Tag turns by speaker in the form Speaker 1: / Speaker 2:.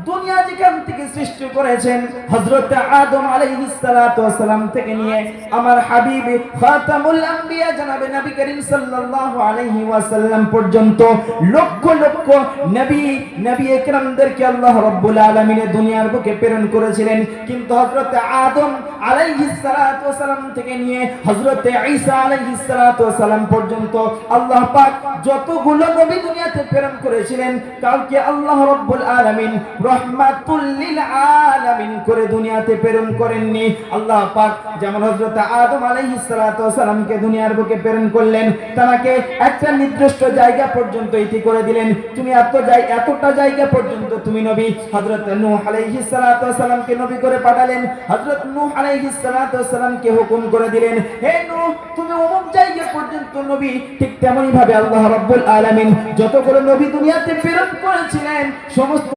Speaker 1: দুনিয়া যেখান থেকে সৃষ্টি করেছেন হযরত আদম আলাইহিস সালাতু ওয়াস সালাম থেকে নিয়ে আমার হাবিব খাতামুল আম্বিয়া জনাবে নবী করিম সাল্লাল্লাহু আলাইহি ওয়াসাল্লাম পর্যন্ত লক্ষ লক্ষ নবী একরামদেরকে আল্লাহ রাব্বুল আলামিন দুনিয়ার বুকে প্রেরণ করেছিলেন, কিন্তু হযরত আদম আলাইহিস সালাতু ওয়াস সালাম থেকে নিয়ে হযরত ঈসা আলাইহিস সালাতু ওয়াস সালাম পর্যন্ত আল্লাহ পাক যতগুলো নবী দুনিয়াতে প্রেরণ করেছিলেন কাউকে আল্লাহ রাব্বুল আলামিন রহমাতুল লিল আলামিন করে দুনিয়াতে প্রেরণ করেননি। আল্লাহ পাক যেমন হযরত আদম আলাইহিস সালাতু ওয়াস সালামকে দুনিয়ার বুকে প্রেরণ করলেন, তাকে একটা নির্দিষ্ট জায়গা পর্যন্ত ইতি করে দিলেন, তুমি এতটা জায়গা পর্যন্ত তুমি নবী। হযরত নূহ আলাইহিস সালাতু ওয়াস সালামকে নবী করে পাঠালেন, হযরত নূহ আলাইহিস সালাতু ওয়াস সালামকে হুকুম করে দিলেন, হে নূহ তুমি অমুক জায়গা পর্যন্ত নবী। ঠিক তেমনি ভাবে আল্লাহ রাব্বুল আলামিন যতগুলো নবী দুনিয়াতে প্রেরণ করেছিলেন সমস্ত